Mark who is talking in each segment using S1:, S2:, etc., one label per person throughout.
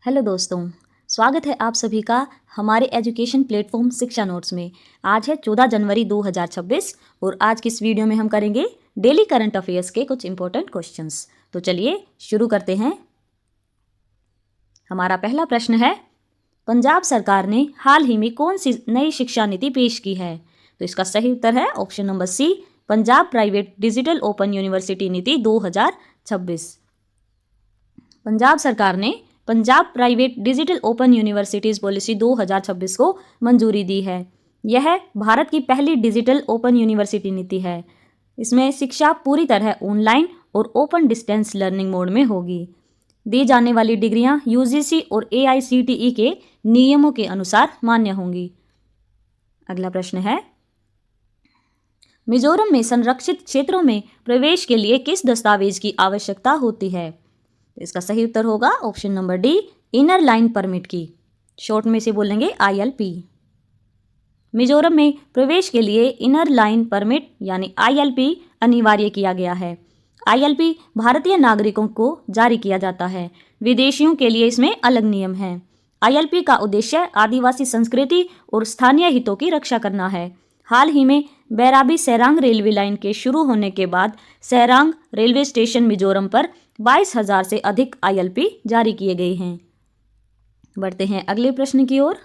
S1: Hello दोस्तों, स्वागत है आप सभी का हमारे एजुकेशन प्लेटफॉर्म शिक्षा नोट्स में। आज है 14 जनवरी 2026 और आज की इस वीडियो में हम करेंगे डेली करंट अफेयर्स के कुछ इंपॉर्टेंट क्वेश्चंस। तो चलिए शुरू करते हैं। हमारा पहला प्रश्न है, पंजाब सरकार ने हाल ही में कौन सी नई शिक्षा नीति पेश की है? तो इसका सही उत्तर है option number C, Punjab private digital open university नीति 2026। पंजाब सरकार ने Punjab private digital open universities policy 2026 को मंजूरी दी है। यह भारत की पहली डिजिटल ओपन यूनिवर्सिटी नीति है। इसमें शिक्षा पूरी तरह ऑनलाइन और ओपन डिस्टेंस लर्निंग मोड में होगी। दी जाने वाली डिग्रियां यूजीसी और एआईसीटीई के नियमों के अनुसार मान्य होंगी। अगला प्रश्न है, मिजोरम में संरक्षित क्षेत्रों में प्रवेश के लिए किस दस्तावेज की आवश्यकता होती है? इसका सही उत्तर होगा option number D, inner line permit की। शॉर्ट में से बोलेंगे आईएलपी। मिजोरम में प्रवेश के लिए इनर लाइन परमिट यानी आईएलपी अनिवार्य किया गया है। आईएलपी भारतीय नागरिकों को जारी किया जाता है। विदेशियों के लिए इसमें अलग नियम हैं। आईएलपी का उद्देश्य आदिवासी संस्कृति और स्थानीय हितों की रक्षा करना है। हाल ही में बैराबी सेरांग रेलवे लाइन के शुरू होने के बाद सेरांग रेलवे स्टेशन मिजोरम पर 22,000 से अधिक आईएलपी जारी किए गए हैं। बढ़ते हैं अगले प्रश्न की ओर।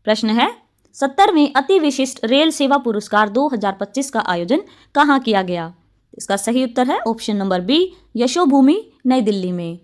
S1: प्रश्न है, 70वें अति विशिष्ट रेल सेवा पुरस्कार 2025 का आयोजन कहाँ किया गया? इसका सही उत्तर है ऑप्शन नंबर बी, यशोभूमि नई दिल्ली में।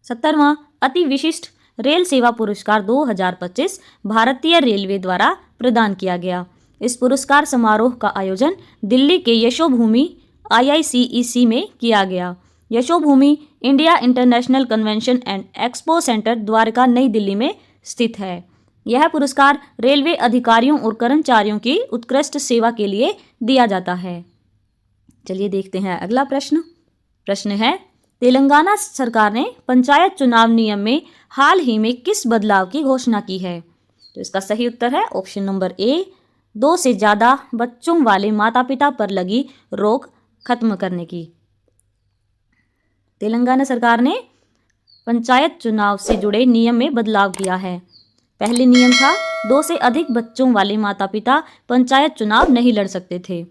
S1: 70वां अति विशिष्ट रेल सेवा पुरस्कार 2025 भारतीय रेलवे द्वारा प्रदान किया गया। इस पुरस्कार समारोह का आयोजन दिल्ली के यशोभूमि IICEC में किया गया। Yashobhoomi India international convention and expo centre Dwarka नई दिल्ली में स्थित है। यह पुरस्कार रेलवे अधिकारियों और कर्मचारियों की उत्कृष्ट सेवा के लिए दिया जाता है। चलिए देखते हैं अगला प्रश्न। प्रश्न है, तेलंगाना सरकार ने पंचायत चुनाव नियम में हाल ही में किस बदलाव की घोषणा की है? तो इसका सही उत्तर है ऑप्शन नंबर ए, 2 से ज़्यादा बच्चों वाले माता पिता पर लगी रोक खत्म करने की। तेलंगाना सरकार ने पंचायत चुनाव से जुड़े नियम में बदलाव किया है। पहले नियम था 2 से अधिक बच्चों वाले माता पिता पंचायत चुनाव नहीं लड़ सकते थे।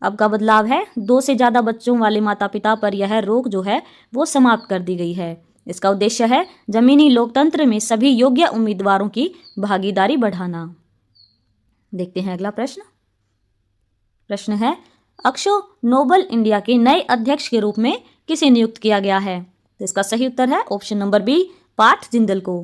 S1: अब का बदलाव है 2 से ज़्यादा बच्चों वाले माता पिता पर यह रोक जो है वो समाप्त कर दी गई है। इसका उद्देश्य है जमीनी लोकतंत्र में सभी योग्य उम्मीदवारों की भागीदारी बढ़ाना। देखते हैं अगला प्रश्न। प्रश्न है, अक्षो नोबल इंडिया के नए अध्यक्ष के रूप में किसे नियुक्त किया गया है? तो इसका सही उत्तर है option number B, Parth Jindal को।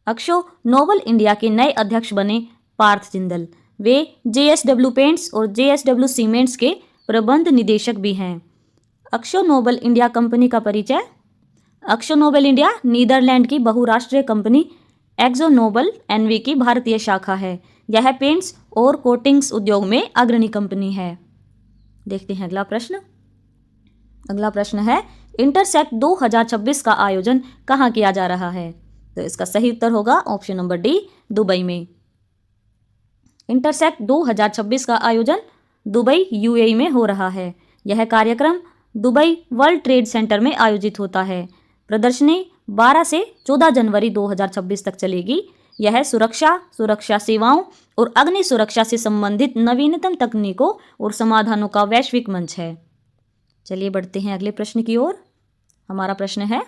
S1: अक्षो नोबल इंडिया के नए अध्यक्ष बने पार्थ जिंदल। वे JSW पेंट्स और JSW सीमेंट्स के प्रबंध निदेशक भी हैं। अक्षो नोबल इंडिया कंपनी का परिचय। अक्षो नोबल इंडिया नीदरलैंड की बहुराष्ट्रीय कंपनी एक्जो नोबल NV की भारतीय शाखा है। यह पेंट्स और कोटिंग्स उद्योग में अग्रणी कंपनी है। देखते हैं अगला प्रश्न। अगला प्रश्न है, इंटरसेक्ट 2026 का आयोजन कहाँ किया जा रहा है? तो इसका सही उत्तर होगा ऑप्शन नंबर डी, दुबई में। इंटरसेक्ट 2026 का आयोजन दुबई UAE में हो रहा है। यह कार्यक्रम दुबई वर्ल्ड ट्रेड सेंटर में आयोजित होता है। प्रदर्शनी 12 से 14 जनवरी 2026 तक चलेगी। यह सुरक्षा सेवाओं और अग्नि सुरक्षा से संबंधित नवीनतम तकनीकों और समाधानों का वैश्विक मंच है। चलिए बढ़ते हैं अगले प्रश्न की ओर। हमारा प्रश्न है,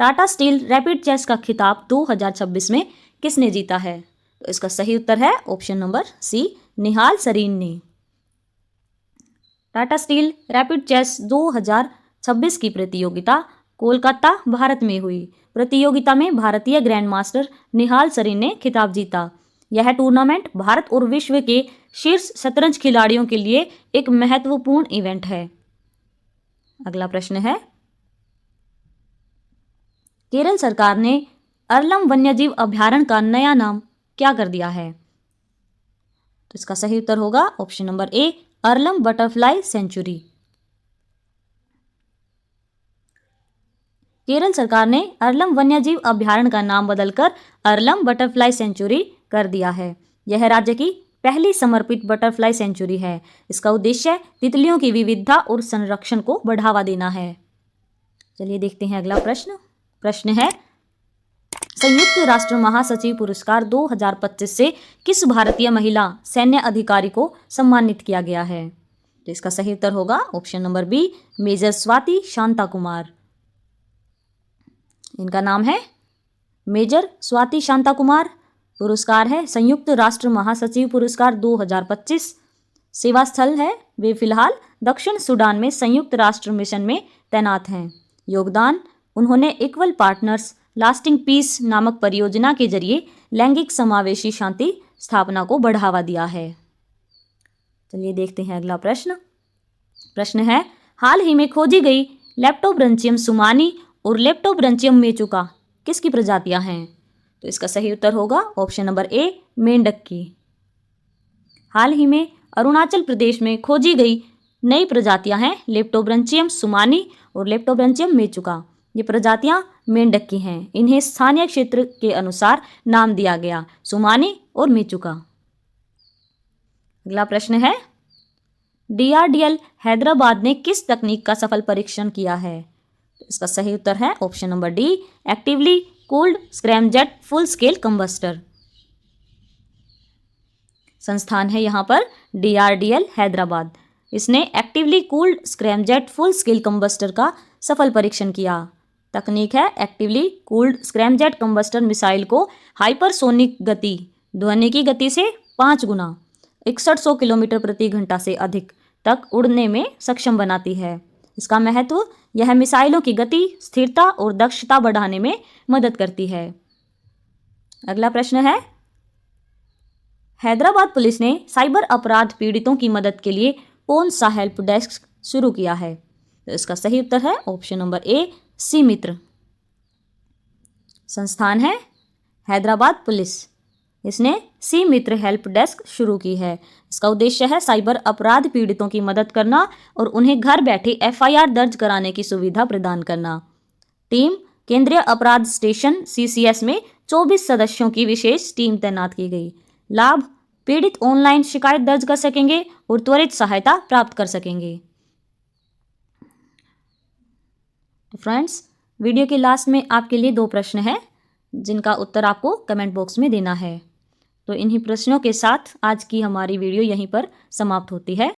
S1: टाटा स्टील रैपिड चेस का खिताब 2026 में किसने जीता है? तो इसका सही उत्तर है ऑप्शन नंबर सी, निहाल सरीन ने। टाटा स्टील रैपिड चेस 2026 की प्रतियोगिता कोलकाता, भारत में हुई। प्रतियोगिता में भारतीय ग्रैंड मास्टर निहाल सरीन ने खिताब जीता। यह टूर्नामेंट भारत और विश्व के शीर्ष शतरंज खिलाड़ियों के लिए एक महत्वपूर्ण इवेंट है। अगला प्रश्न है, केरल सरकार ने अरलम वन्यजीव अभयारण्य का नया नाम क्या कर दिया है? तो इसका सही उत्तर होगा option number A, Aralam butterfly century. Kerala सरकार ने अरलम वन्यजीव अभयारण्य का नाम बदलकर अरलम बटरफ्लाई सेंचुरी कर दिया है। यह राज्य की पहली समर्पित बटरफ्लाई सेंचुरी है। इसका उद्देश्य तितलियों की विविधता और संरक्षण को बढ़ावा देना है। चलिए देखते हैं अगला प्रश्न। प्रश्न है, संयुक्त राष्ट्र महासचिव पुरस्कार 2025 से किस भारतीय महिला सैन्य अधिकारी को सम्मानित किया गया है? तो इसका सही उत्तर होगा option number B, major Swati Shanta Kumar. इनका नाम है मेजर स्वाति शांता कुमार। पुरस्कार है संयुक्त राष्ट्र महासचिव पुरस्कार 2025। सेवा स्थल है, वे फिलहाल दक्षिण सूडान में संयुक्त राष्ट्र मिशन में तैनात हैं। योगदान, उन्होंने इक्वल पार्टनर्स लास्टिंग पीस नामक परियोजना के जरिए लैंगिक समावेशी शांति स्थापना को बढ़ावा दिया है। चलिए देखते हैं अगला प्रश्न। प्रश्न है, हाल ही में खोजी गई लेप्टोब्रंचियम सुमानी और लेप्टोब्रंचियम मेचुका किसकी प्रजातियां हैं? तो इसका सही उत्तर होगा ऑप्शन नंबर ए, मेंढक की। हाल ही में अरुणाचल प्रदेश में खोजी गई नई प्रजातियां हैं लेप्टोब्रंचियम सुमानी और लेप्टोब्रंचियम मेचुका। ये प्रजातियां मेंढक की हैं। इन्हें स्थानीय क्षेत्र के अनुसार नाम दिया गया, सुमानी और मेचुका। अगला प्रश्न है, DRDL हैदराबाद ने किस तकनीक का सफल परीक्षण किया है? इसका सही उत्तर है option number D, actively cooled scramjet full scale combustor. संस्थान है यहाँ पर DRDL हैदराबाद। इसने actively cooled scramjet full scale combustor का सफल परीक्षण किया। तकनीक है actively cooled scramjet combustor missile को हाइपरसोनिक गति, ध्वनि की गति से 5 गुना 6100 किलोमीटर प्रति घंटा से अधिक तक उड़ने में सक्षम बनाती है। इसका महत्व, यह मिसाइलों की गति, स्थिरता और दक्षता बढ़ाने में मदद करती है। अगला प्रश्न है, हैदराबाद पुलिस ने साइबर अपराध पीड़ितों की मदद के लिए कौन सा हेल्प डेस्क शुरू किया है? तो इसका सही उत्तर है ऑप्शन नंबर ए, सी मित्र। संस्थान है हैदराबाद पुलिस। इसने सी मित्र हेल्प डेस्क शुरू की है। इसका उद्देश्य है साइबर अपराध पीड़ितों की मदद करना और उन्हें घर बैठे FIR दर्ज कराने की सुविधा प्रदान करना। टीम, केंद्रीय अपराध स्टेशन CCS में 24 सदस्यों की विशेष टीम तैनात की गई। लाभ, पीड़ित ऑनलाइन शिकायत दर्ज कर सकेंगे और त्वरित सहायता प्राप्त कर सकेंगे। तो फ्रेंड्स, वीडियो के लास्ट में आपके लिए 2 प्रश्न हैं जिनका उत्तर आपको कमेंट बॉक्स में देना है। तो इन्हीं प्रश्नों के साथ आज की हमारी वीडियो यहीं पर समाप्त होती है।